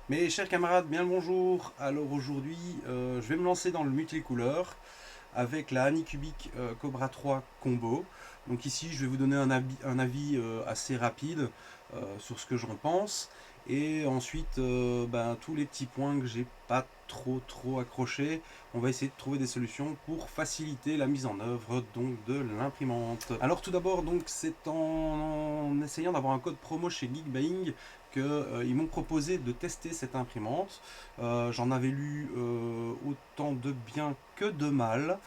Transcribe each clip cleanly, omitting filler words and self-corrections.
Mes chers camarades, bien le bonjour. Alors aujourd'hui, je vais me lancer dans le multicouleur avec la Anycubic Cobra 3 Combo. Donc ici, je vais vous donner un avis assez rapide sur ce que j'en pense. Et ensuite, tous les petits points que j'ai pas trop accrochés, on va essayer de trouver des solutions pour faciliter la mise en œuvre donc de l'imprimante. Alors tout d'abord, donc c'est en essayant d'avoir un code promo chez Geekbuying qu'ils m'ont proposé de tester cette imprimante. J'en avais lu autant de bien que de mal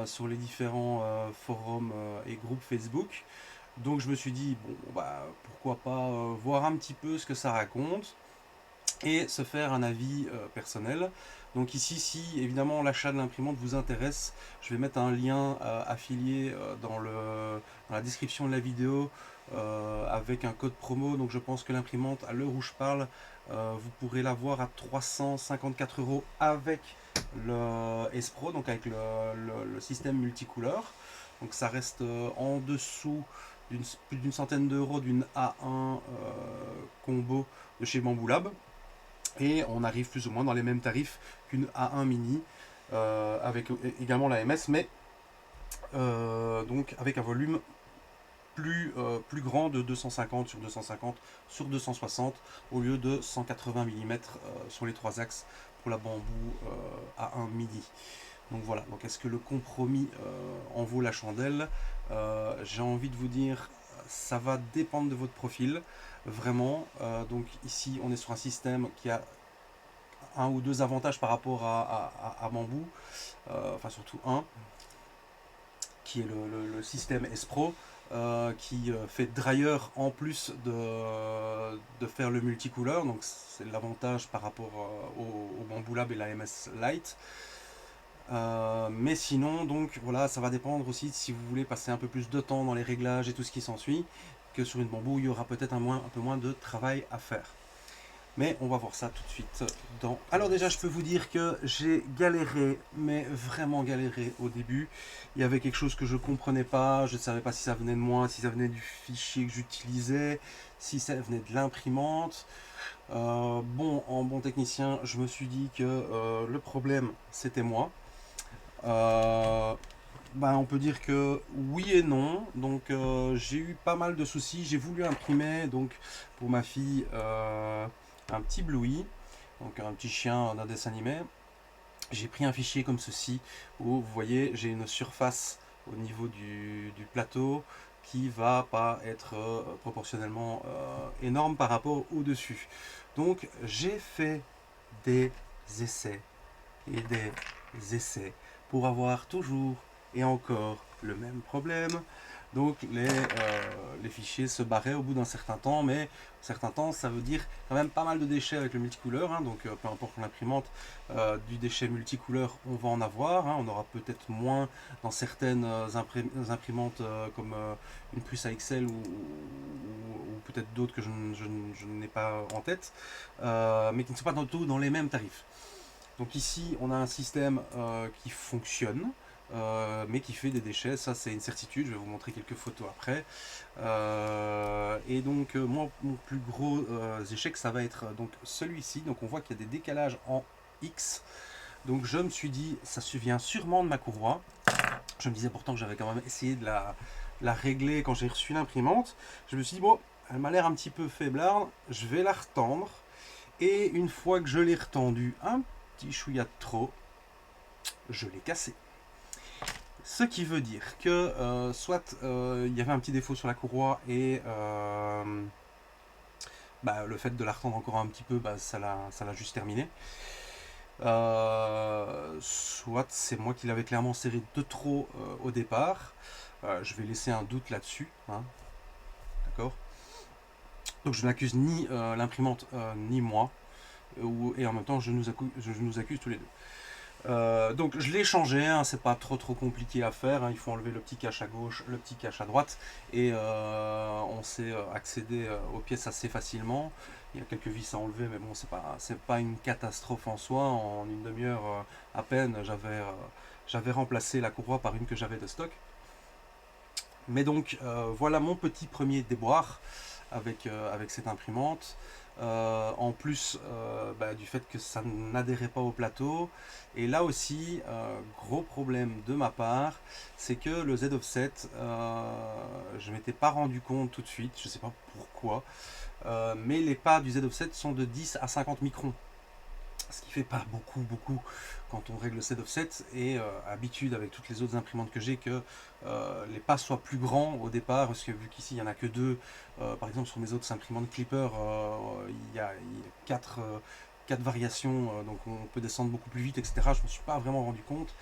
sur les différents forums et groupes Facebook. Donc je me suis dit, bon, bah, pourquoi pas voir un petit peu ce que ça raconte et se faire un avis personnel. Donc ici, si évidemment l'achat de l'imprimante vous intéresse, je vais mettre un lien affilié dans la description de la vidéo avec un code promo. Donc je pense que l'imprimante, à l'heure où je parle, vous pourrez l'avoir à 354 € avec le S-Pro, donc avec le système multicouleur. Donc ça reste en dessous plus d'une centaine d'euros d'une A1 combo de chez Bamboo Lab. Et on arrive plus ou moins dans les mêmes tarifs qu'une A1 mini, avec également la MS, mais donc avec un volume plus grand de 250 sur 250 sur 260 au lieu de 180 mm sur les trois axes pour la Bamboo A1 mini. Donc voilà, donc est-ce que le compromis en vaut la chandelle? J'ai envie de vous dire, ça va dépendre de votre profil, vraiment. Donc ici, on est sur un système qui a un ou deux avantages par rapport à Bamboo, enfin surtout un, qui est le système S-Pro, qui fait dryer en plus de faire le multicouleur, donc c'est l'avantage par rapport au Bamboo Lab et la MS Lite. Mais sinon, donc voilà, ça va dépendre aussi si vous voulez passer un peu plus de temps dans les réglages et tout ce qui s'ensuit, que sur une Bamboo, il y aura peut-être un peu moins de travail à faire. Mais on va voir ça tout de suite dans... Alors déjà, je peux vous dire que j'ai galéré, mais vraiment galéré au début. Il y avait quelque chose que je ne comprenais pas, je ne savais pas si ça venait de moi, si ça venait du fichier que j'utilisais, si ça venait de l'imprimante. Bon, en bon technicien, je me suis dit que le problème, c'était moi. Euh, on peut dire que oui et non. Donc j'ai eu pas mal de soucis. J'ai voulu imprimer donc pour ma fille un petit Bluey, donc un petit chien d'un dessin animé. J'ai pris un fichier comme ceci où vous voyez j'ai une surface au niveau du plateau qui va pas être proportionnellement énorme par rapport au dessus. Donc j'ai fait des essais et des essais pour avoir toujours et encore le même problème. Donc les fichiers se barraient au bout d'un certain temps, mais certain temps ça veut dire quand même pas mal de déchets avec le multicouleur, hein. Donc peu importe l'imprimante, du déchet multicouleur on va en avoir, hein. On aura peut-être moins dans certaines imprimantes comme une Prusa XL ou peut-être d'autres que je n'ai pas en tête, mais qui ne sont pas du tout dans les mêmes tarifs. Donc ici, on a un système qui fonctionne, mais qui fait des déchets. Ça, c'est une certitude. Je vais vous montrer quelques photos après. Et donc, moi, mon plus gros échec, ça va être donc celui-ci. Donc, on voit qu'il y a des décalages en X. Donc, je me suis dit, ça vient sûrement de ma courroie. Je me disais pourtant que j'avais quand même essayé de la régler quand j'ai reçu l'imprimante. Je me suis dit, bon, elle m'a l'air un petit peu faiblarde. Je vais la retendre. Et une fois que je l'ai retendue un petit chouïa de trop, je l'ai cassé. Ce qui veut dire que soit il y avait un petit défaut sur la courroie et le fait de la retendre encore un petit peu, ça l'a juste terminé. Soit c'est moi qui l'avais clairement serré de trop au départ. Je vais laisser un doute là-dessus, hein. D'accord. Donc je n'accuse ni l'imprimante ni moi. Et en même temps je nous accuse tous les deux. Donc je l'ai changé, hein, c'est pas trop compliqué à faire, hein. Il faut enlever le petit cache à gauche, le petit cache à droite et on sait accéder aux pièces assez facilement. Il y a quelques vis à enlever, mais bon, c'est pas une catastrophe en soi. En une demi-heure à peine, j'avais remplacé la courroie par une que j'avais de stock. Mais donc voilà mon petit premier déboire avec cette imprimante. en plus du fait que ça n'adhérait pas au plateau. Et là aussi, gros problème de ma part, c'est que le Z offset, je ne m'étais pas rendu compte tout de suite, je ne sais pas pourquoi, mais les pas du Z offset sont de 10 à 50 microns. Ce qui fait pas beaucoup quand on règle le Z offset, et habitude avec toutes les autres imprimantes que j'ai que les pas soient plus grands au départ, parce que vu qu'ici il n'y en a que deux, par exemple sur mes autres imprimantes Clipper, il y a quatre variations, donc on peut descendre beaucoup plus vite, etc. Je ne me suis pas vraiment rendu compte,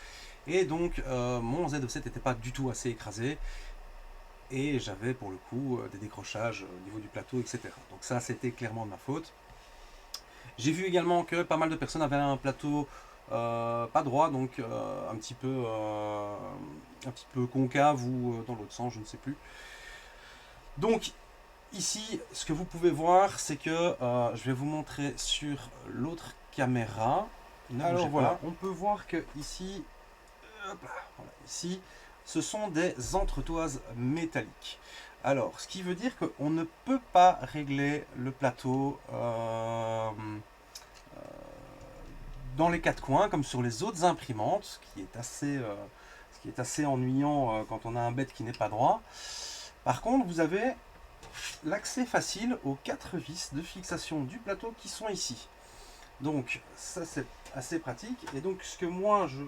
et donc mon Z offset n'était pas du tout assez écrasé, et j'avais pour le coup des décrochages au niveau du plateau, etc. Donc ça, c'était clairement de ma faute. J'ai vu également que pas mal de personnes avaient un plateau pas droit, donc un petit peu concave ou dans l'autre sens, je ne sais plus. Donc ici, ce que vous pouvez voir, c'est que je vais vous montrer sur l'autre caméra. Alors voilà, on peut voir que ici, hop là, voilà, ici, ce sont des entretoises métalliques. Alors, ce qui veut dire qu'on ne peut pas régler le plateau dans les quatre coins, comme sur les autres imprimantes, ce qui est assez ennuyant quand on a un bed qui n'est pas droit. Par contre, vous avez l'accès facile aux quatre vis de fixation du plateau qui sont ici. Donc, ça c'est assez pratique. Et donc, ce que moi je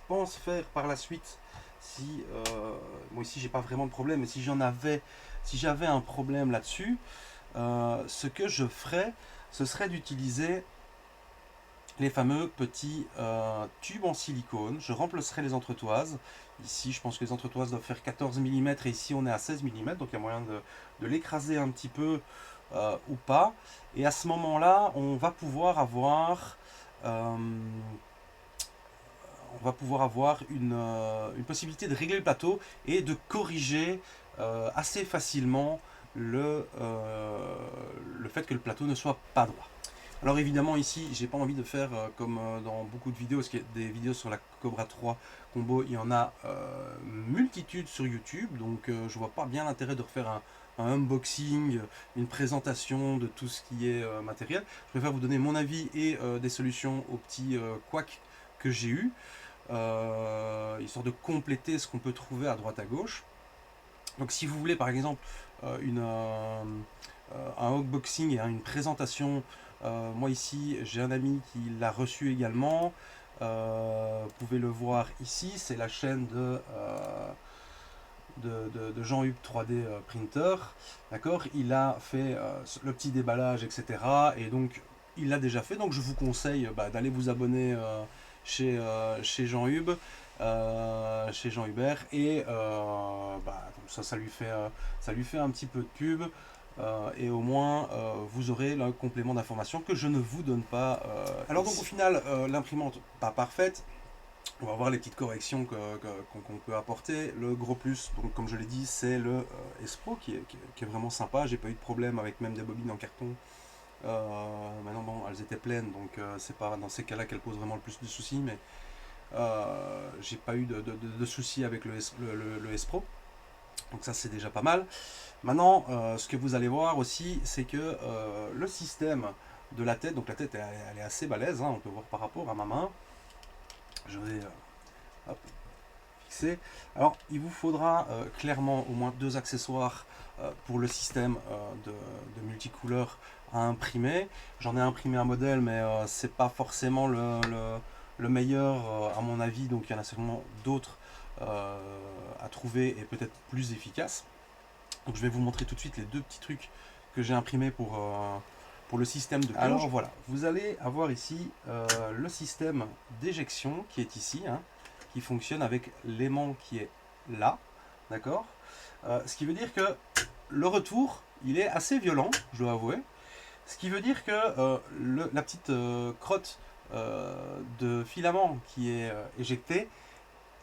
pense faire par la suite, si moi ici j'ai pas vraiment de problème, mais si j'avais un problème là-dessus, ce que je ferais, ce serait d'utiliser les fameux petits tubes en silicone. Je remplacerai les entretoises. Ici, je pense que les entretoises doivent faire 14 mm et ici on est à 16 mm, donc il y a moyen de l'écraser un petit peu ou pas. Et à ce moment-là, on va pouvoir avoir une possibilité de régler le plateau et de corriger assez facilement le fait que le plateau ne soit pas droit. Alors évidemment ici, j'ai pas envie de faire comme dans beaucoup de vidéos, parce qu'il y a des vidéos sur la Cobra 3 Combo, il y en a multitude sur YouTube, donc je vois pas bien l'intérêt de refaire un unboxing, une présentation de tout ce qui est matériel. Je préfère vous donner mon avis et des solutions aux petits couacs que j'ai eu, histoire de compléter ce qu'on peut trouver à droite à gauche. Donc si vous voulez par exemple un unboxing et une présentation, moi ici j'ai un ami qui l'a reçu également. Vous pouvez le voir ici, c'est la chaîne de Jean-Hugues 3D Printer. D'accord, il a fait le petit déballage, etc. Et donc il l'a déjà fait, donc je vous conseille d'aller vous abonner chez Jean-Hugues. Chez Jean Hubert, et ça lui fait un petit peu de pub, et au moins vous aurez le complément d'information que je ne vous donne pas. Alors donc au final, l'imprimante pas parfaite. On va voir les petites corrections qu'on peut apporter. Le gros plus, donc, comme je l'ai dit, c'est le Espro qui est vraiment sympa. J'ai pas eu de problème avec même des bobines en carton. Maintenant bon, elles étaient pleines, donc c'est pas dans ces cas-là qu'elles posent vraiment le plus de soucis, mais j'ai pas eu de soucis avec le S-Pro, donc ça c'est déjà pas mal. Maintenant, ce que vous allez voir aussi, c'est que le système de la tête, donc la tête elle est assez balèze, hein, on peut voir par rapport à ma main. Je vais fixer. Alors il vous faudra clairement au moins deux accessoires pour le système de multicouleur à imprimer. J'en ai imprimé un modèle, mais c'est pas forcément le meilleur à mon avis, donc il y en a certainement d'autres à trouver et peut-être plus efficaces. Donc je vais vous montrer tout de suite les deux petits trucs que j'ai imprimés pour le système de plonge. Alors voilà, vous allez avoir ici le système d'éjection qui est ici, hein, qui fonctionne avec l'aimant qui est là, d'accord. Ce qui veut dire que le retour, il est assez violent, je dois avouer. Ce qui veut dire que la petite crotte de filament qui est éjectée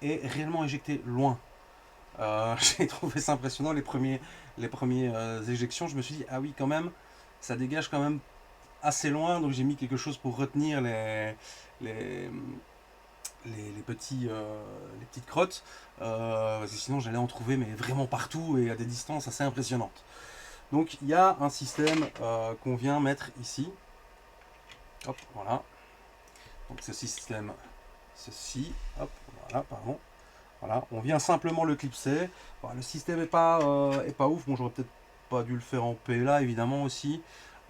est réellement éjectée loin. J'ai trouvé ça impressionnant, les premières éjections. Je me suis dit, ah oui, quand même, ça dégage quand même assez loin. Donc j'ai mis quelque chose pour retenir les petites crottes. Parce que sinon, j'allais en trouver mais vraiment partout et à des distances assez impressionnantes. Donc il y a un système qu'on vient mettre ici. Hop, voilà. Donc ce système, ceci, hop, voilà, pardon. Voilà, on vient simplement le clipser. Bon, le système est pas ouf. Bon, j'aurais peut-être pas dû le faire en PLA évidemment aussi.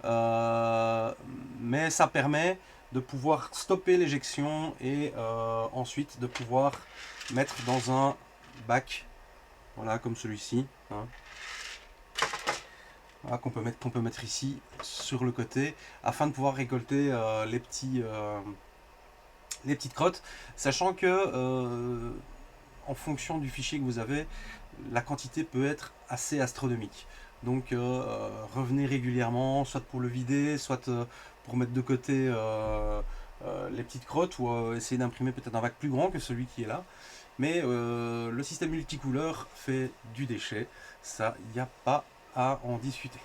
Mais ça permet de pouvoir stopper l'éjection et ensuite de pouvoir mettre dans un bac, voilà, comme celui-ci, hein. Voilà, qu'on peut mettre ici sur le côté afin de pouvoir récolter les petites crottes, sachant que en fonction du fichier que vous avez, la quantité peut être assez astronomique. Donc revenez régulièrement, soit pour le vider, soit pour mettre de côté les petites crottes, ou essayer d'imprimer peut-être un bac plus grand que celui qui est là. Mais le système multicouleur fait du déchet, ça, il n'y a pas à en discuter.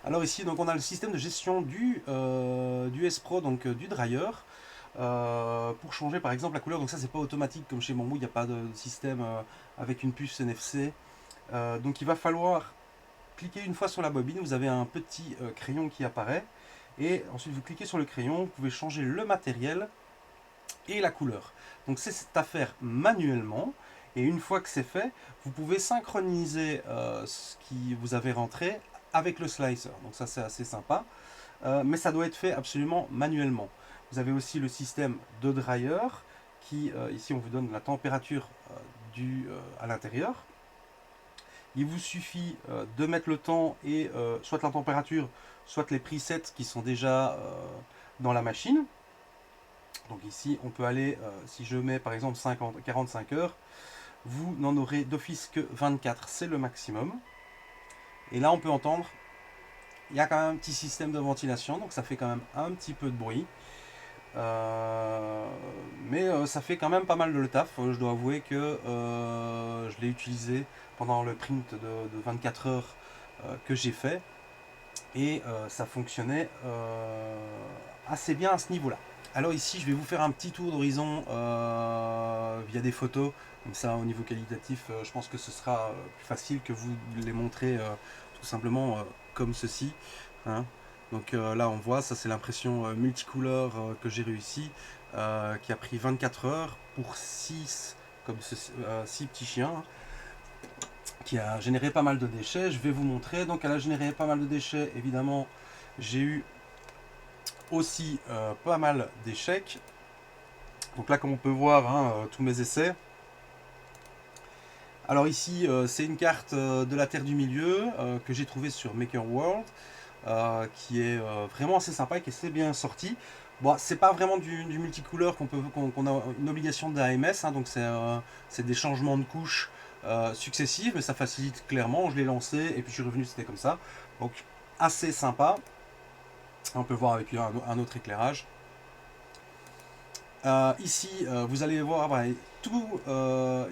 Alors ici, donc on a le système de gestion du S-Pro, donc du dryer. Pour changer par exemple la couleur, donc ça c'est pas automatique comme chez Bamboo, il n'y a pas de système avec une puce NFC. Donc il va falloir cliquer une fois sur la bobine, vous avez un petit crayon qui apparaît, et ensuite vous cliquez sur le crayon, vous pouvez changer le matériel et la couleur. Donc c'est à faire manuellement, et une fois que c'est fait, vous pouvez synchroniser ce qui vous avez rentré avec le slicer. Donc ça c'est assez sympa, mais ça doit être fait absolument manuellement. Vous avez aussi le système de dryer qui, ici on vous donne la température à l'intérieur. Il vous suffit de mettre le temps et soit la température, soit les presets qui sont déjà dans la machine. Donc ici on peut aller, si je mets par exemple 45 heures, vous n'en aurez d'office que 24, c'est le maximum. Et là on peut entendre, il y a quand même un petit système de ventilation, donc ça fait quand même un petit peu de bruit. Mais ça fait quand même pas mal de le taf. Je dois avouer que je l'ai utilisé pendant le print de 24 heures que j'ai fait, et ça fonctionnait assez bien à ce niveau là. Alors ici je vais vous faire un petit tour d'horizon via des photos, comme ça au niveau qualitatif je pense que ce sera plus facile que vous les montrer tout simplement comme ceci, hein. Donc là on voit, ça c'est l'impression multicouleur que j'ai réussi, qui a pris 24 heures pour 6 petits chiens, qui a généré pas mal de déchets. Je vais vous montrer, donc elle a généré pas mal de déchets, évidemment j'ai eu aussi pas mal d'échecs. Donc là comme on peut voir, hein, tous mes essais. Alors ici c'est une carte de la Terre du Milieu que j'ai trouvée sur Maker World, qui est vraiment assez sympa et qui est assez bien sorti. Bon, c'est pas vraiment du multicouleur qu'on a une obligation d'AMS, hein, donc c'est des changements de couches successifs, mais ça facilite clairement. Je l'ai lancé et puis je suis revenu, c'était comme ça. Donc assez sympa. On peut voir avec un autre éclairage. Ici, vous allez voir, voilà, il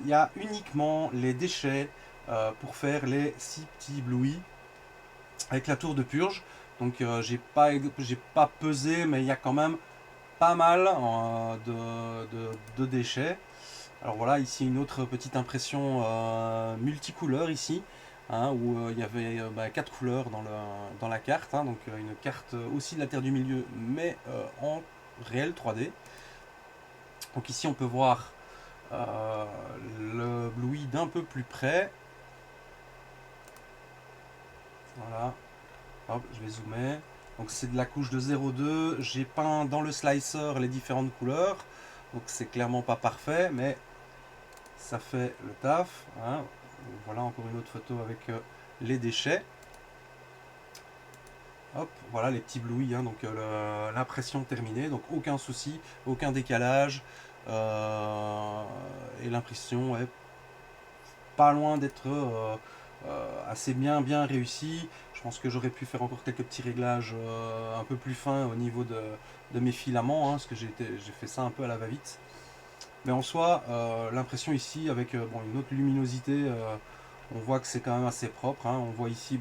y a uniquement les déchets pour faire les 6 petits blouis avec la tour de purge. Donc j'ai pas pesé, mais il y a quand même pas mal de déchets. Alors voilà, ici une autre petite impression multicouleur ici, hein, où il y avait 4 couleurs dans la carte, hein, donc une carte aussi de la Terre du Milieu, mais en réel 3D. Donc ici on peut voir le blouis d'un peu plus près. Voilà. Hop, je vais zoomer. Donc c'est de la couche de 0,2. J'ai peint dans le slicer les différentes couleurs. Donc c'est clairement pas parfait, mais ça fait le taf, hein. Voilà encore une autre photo avec les déchets. Hop, voilà les petits blouis, hein, donc l'impression terminée, donc aucun souci, aucun décalage. Et l'impression est pas loin d'être assez bien réussie. Je pense que j'aurais pu faire encore quelques petits réglages un peu plus fins au niveau de mes filaments, hein, parce que j'ai fait ça un peu à la va-vite. Mais en soi, l'impression ici, avec une autre luminosité, on voit que c'est quand même assez propre, hein. On voit ici,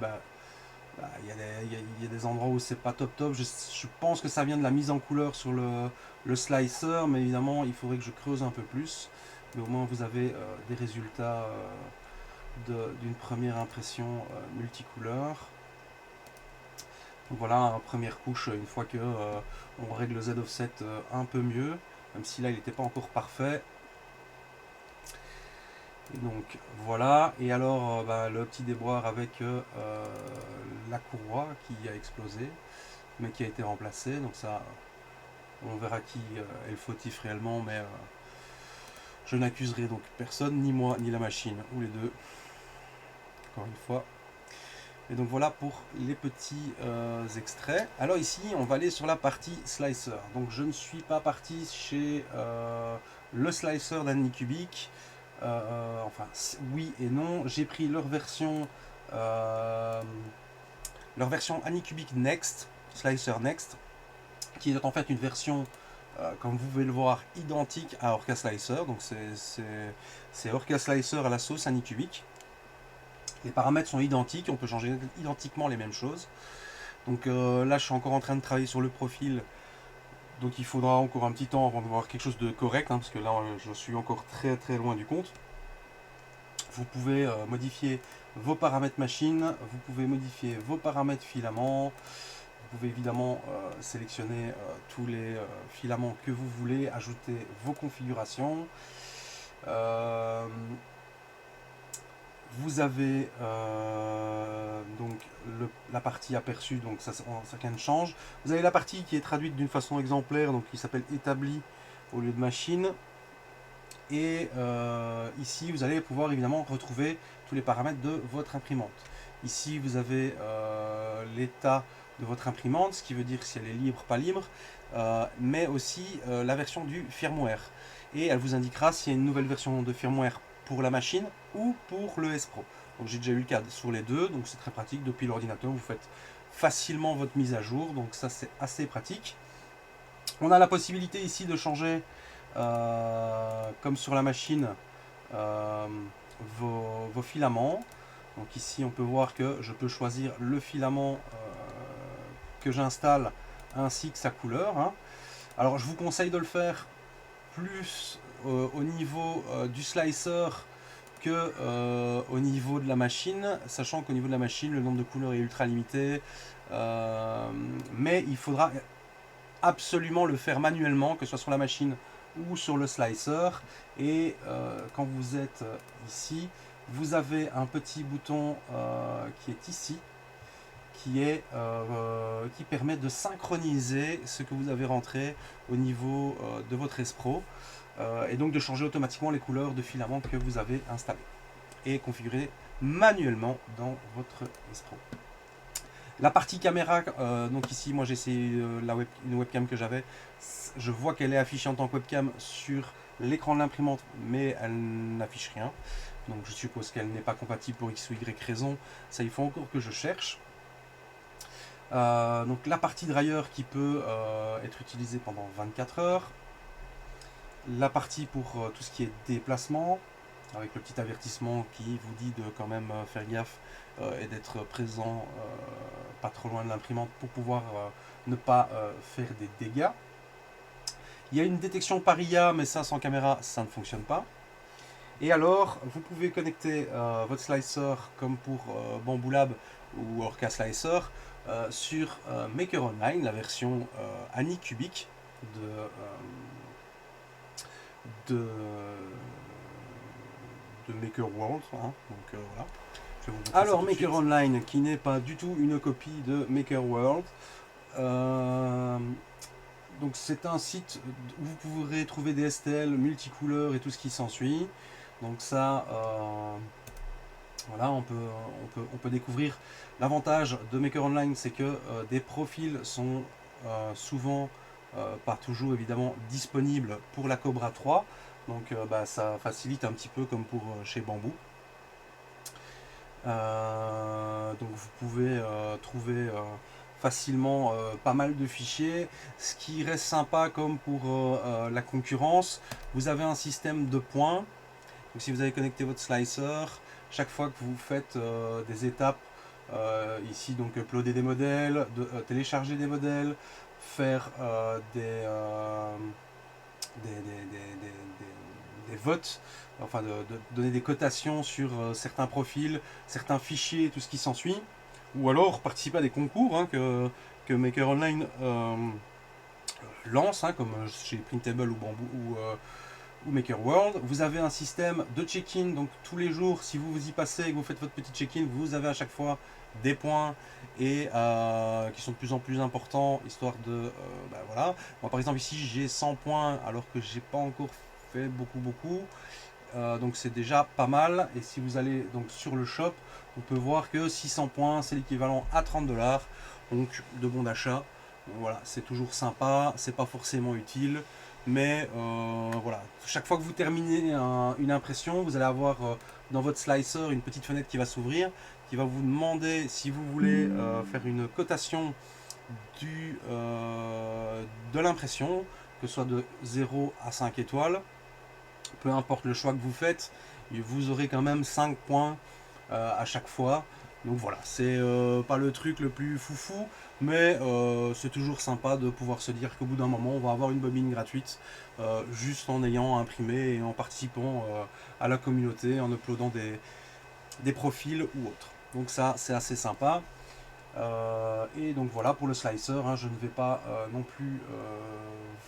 il y a des endroits où c'est pas top top. Je pense que ça vient de la mise en couleur sur le slicer, mais évidemment, il faudrait que je creuse un peu plus. Mais au moins, vous avez des résultats d'une première impression multicouleur. Donc voilà, première couche, une fois que on règle le Z offset un peu mieux, même si là il n'était pas encore parfait. Et donc voilà, et alors le petit déboire avec la courroie qui a explosé, mais qui a été remplacée. Donc ça, on verra qui est le fautif réellement, mais je n'accuserai donc personne, ni moi, ni la machine, ou les deux, encore une fois. Et donc voilà pour les petits extraits. Alors ici, on va aller sur la partie slicer. Donc je ne suis pas parti chez le slicer d'Anycubic. Enfin, oui et non. J'ai pris leur version Anycubic Next, Slicer Next, qui est en fait une version, comme vous pouvez le voir, identique à Orca Slicer. Donc c'est Orca Slicer à la sauce Anycubic. Les paramètres sont identiques, on peut changer identiquement les mêmes choses. Donc là, je suis encore en train de travailler sur le profil. Donc il faudra encore un petit temps avant de voir quelque chose de correct, hein, parce que là, je suis encore très très loin du compte. Vous pouvez modifier vos paramètres machine, vous pouvez modifier vos paramètres filaments. Vous pouvez évidemment sélectionner tous les filaments que vous voulez, ajouter vos configurations. Vous avez donc la partie aperçue, donc ça ne change. Vous avez la partie qui est traduite d'une façon exemplaire, donc qui s'appelle établi au lieu de machine. Et ici, vous allez pouvoir évidemment retrouver tous les paramètres de votre imprimante. Ici, vous avez l'état de votre imprimante, ce qui veut dire si elle est libre, pas libre, mais aussi la version du firmware. Et elle vous indiquera s'il y a une nouvelle version de firmware pour la machine ou pour le S Pro. Donc j'ai déjà eu le cas sur les deux, donc c'est très pratique. Depuis l'ordinateur, vous faites facilement votre mise à jour, donc ça c'est assez pratique. On a la possibilité ici de changer, comme sur la machine, vos filaments. Donc ici on peut voir que je peux choisir le filament que j'installe ainsi que sa couleur, hein. Alors je vous conseille de le faire plus au niveau du slicer que au niveau de la machine, sachant qu'au niveau de la machine le nombre de couleurs est ultra limité, mais il faudra absolument le faire manuellement, que ce soit sur la machine ou sur le slicer. Et quand vous êtes ici, vous avez un petit bouton qui est ici, qui permet de synchroniser ce que vous avez rentré au niveau de votre S Pro, et donc de changer automatiquement les couleurs de filaments que vous avez installés et configurer manuellement dans votre S Pro. La partie caméra, donc ici moi j'ai essayé une webcam que j'avais, je vois qu'elle est affichée en tant que webcam sur l'écran de l'imprimante, mais elle n'affiche rien, donc je suppose qu'elle n'est pas compatible pour X ou Y raison, ça il faut encore que je cherche. Donc la partie dryer qui peut être utilisée pendant 24 heures, la partie pour tout ce qui est déplacement, avec le petit avertissement qui vous dit de quand même faire gaffe et d'être présent pas trop loin de l'imprimante pour pouvoir ne pas faire des dégâts. Il y a une détection par IA, mais ça sans caméra ça ne fonctionne pas. Et alors vous pouvez connecter votre slicer comme pour Bamboo Lab ou Orca Slicer sur Maker Online, la version Anycubic de Maker World, hein. Donc voilà. Alors Maker Online, qui n'est pas du tout une copie de Maker World. Donc c'est un site où vous pourrez trouver des STL multicouleurs et tout ce qui s'ensuit. Donc ça, voilà, on peut découvrir. L'avantage de Maker Online, c'est que des profils sont souvent, pas toujours évidemment, disponibles pour la Cobra 3. Donc ça facilite un petit peu comme pour chez Bamboo. Donc vous pouvez trouver facilement pas mal de fichiers. Ce qui reste sympa comme pour la concurrence, vous avez un système de points. Donc si vous avez connecté votre slicer, chaque fois que vous faites des étapes, ici donc uploader des modèles, télécharger des modèles, faire des votes, enfin de donner des cotations sur certains profils, certains fichiers, tout ce qui s'ensuit, ou alors participer à des concours hein, que Maker Online lance, hein, comme chez Printable ou Bamboo ou Maker World. Vous avez un système de check-in, donc tous les jours, si vous vous y passez et que vous faites votre petit check-in, vous avez à chaque fois des points et qui sont de plus en plus importants, histoire de... bah, voilà. Moi par exemple ici j'ai 100 points alors que j'ai pas encore fait beaucoup. Donc c'est déjà pas mal. Et si vous allez donc sur le shop, on peut voir que 600 points c'est l'équivalent à 30 $, donc de bon d'achat. Voilà, c'est toujours sympa, c'est pas forcément utile, mais voilà, chaque fois que vous terminez une impression, vous allez avoir dans votre slicer une petite fenêtre qui va s'ouvrir, qui va vous demander si vous voulez faire une cotation de l'impression, que ce soit de 0 à 5 étoiles. Peu importe le choix que vous faites, vous aurez quand même 5 points à chaque fois. Donc voilà, c'est pas le truc le plus foufou, mais c'est toujours sympa de pouvoir se dire qu'au bout d'un moment, on va avoir une bobine gratuite, juste en ayant imprimé et en participant à la communauté, en uploadant des profils ou autres. Donc ça, c'est assez sympa. Et donc voilà pour le slicer, hein, je ne vais pas non plus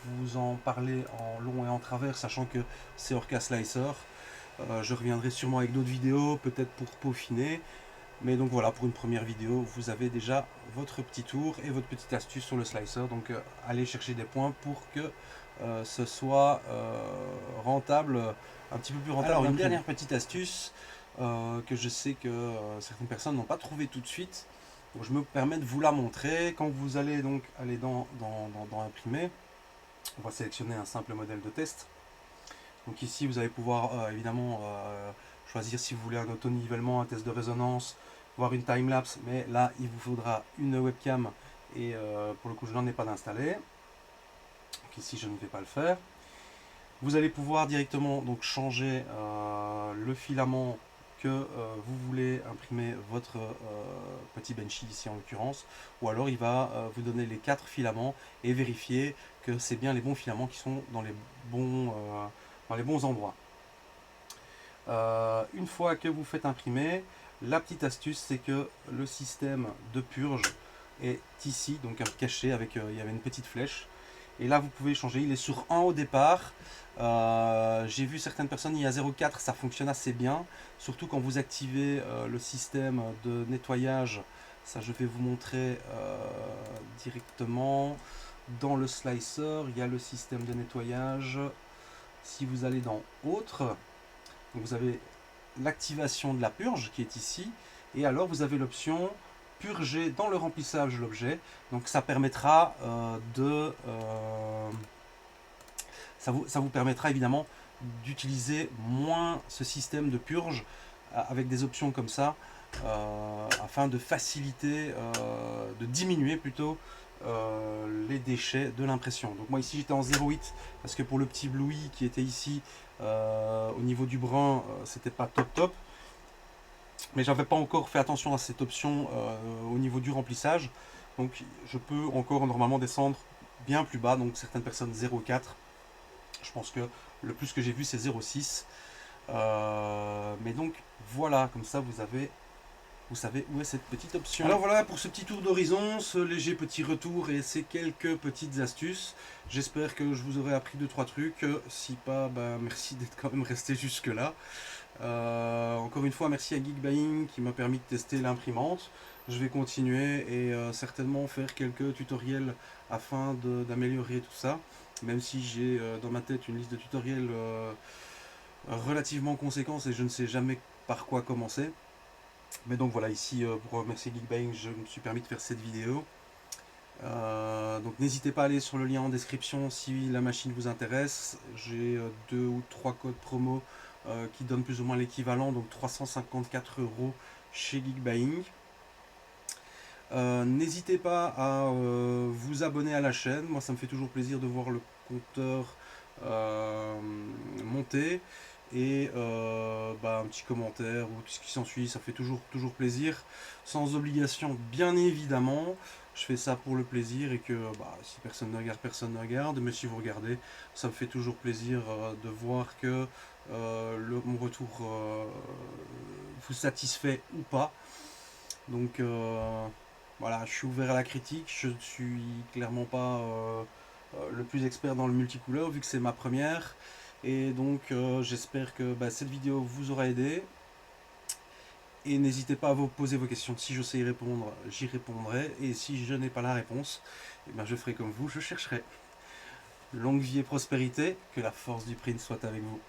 vous en parler en long et en travers, sachant que c'est Orca Slicer. Je reviendrai sûrement avec d'autres vidéos, peut-être pour peaufiner. Mais donc voilà, pour une première vidéo, vous avez déjà votre petit tour et votre petite astuce sur le slicer. Donc allez chercher des points pour que ce soit rentable, un petit peu plus rentable. Alors une dernière petite astuce que je sais que certaines personnes n'ont pas trouvé tout de suite. Donc je me permets de vous la montrer. Quand vous allez donc aller dans imprimer, on va sélectionner un simple modèle de test. Donc ici vous allez pouvoir évidemment choisir si vous voulez un auto-nivellement, un test de résonance, voire une time-lapse, mais là il vous faudra une webcam et pour le coup je n'en ai pas d'installé. Donc ici je ne vais pas le faire. Vous allez pouvoir directement donc changer le filament que vous voulez imprimer votre petit Benchy ici en l'occurrence, ou alors il va vous donner les 4 filaments et vérifier que c'est bien les bons filaments qui sont dans les bons endroits. Une fois que vous faites imprimer, la petite astuce c'est que le système de purge est ici, donc caché avec il y avait une petite flèche. Et là vous pouvez changer, il est sur 1 au départ. J'ai vu certaines personnes, il y a 0,4, ça fonctionne assez bien. Surtout quand vous activez le système de nettoyage. Ça je vais vous montrer directement. Dans le slicer, il y a le système de nettoyage. Si vous allez dans Autres, vous avez l'activation de la purge qui est ici. Et alors vous avez l'option purger dans le remplissage de l'objet. Donc ça permettra ça vous permettra évidemment d'utiliser moins ce système de purge avec des options comme ça afin de faciliter, de diminuer plutôt les déchets de l'impression. Donc moi ici j'étais en 0,8 parce que pour le petit blouis qui était ici au niveau du brun c'était pas top. Mais j'avais pas encore fait attention à cette option au niveau du remplissage, donc je peux encore normalement descendre bien plus bas, donc certaines personnes 0,4, je pense que le plus que j'ai vu c'est 0,6, mais donc voilà, comme ça vous savez où est cette petite option. Alors voilà pour ce petit tour d'horizon, ce léger petit retour et ces quelques petites astuces. J'espère que je vous aurai appris 2-3 trucs, si pas, bah, merci d'être quand même resté jusque là. Encore une fois, merci à Geekbuying qui m'a permis de tester l'imprimante. Je vais continuer et certainement faire quelques tutoriels afin d'améliorer tout ça. Même si j'ai dans ma tête une liste de tutoriels relativement conséquente et je ne sais jamais par quoi commencer. Mais donc voilà, ici pour remercier Geekbuying, je me suis permis de faire cette vidéo. Donc n'hésitez pas à aller sur le lien en description si la machine vous intéresse. J'ai 2 ou 3 codes promo qui donnent plus ou moins l'équivalent, donc 354 € chez Geekbuying. N'hésitez pas à vous abonner à la chaîne, moi ça me fait toujours plaisir de voir le compteur monter. Et un petit commentaire ou tout ce qui s'ensuit, ça fait toujours plaisir, sans obligation bien évidemment. Je fais ça pour le plaisir et que si personne ne regarde, mais si vous regardez, ça me fait toujours plaisir de voir que mon retour vous satisfait ou pas. Donc voilà, je suis ouvert à la critique, je ne suis clairement pas le plus expert dans le multicouleur vu que c'est ma première. Et donc j'espère que cette vidéo vous aura aidé. Et n'hésitez pas à vous poser vos questions. Si je sais y répondre, j'y répondrai. Et si je n'ai pas la réponse, eh ben je ferai comme vous, je chercherai. Longue vie et prospérité, que la force du print soit avec vous.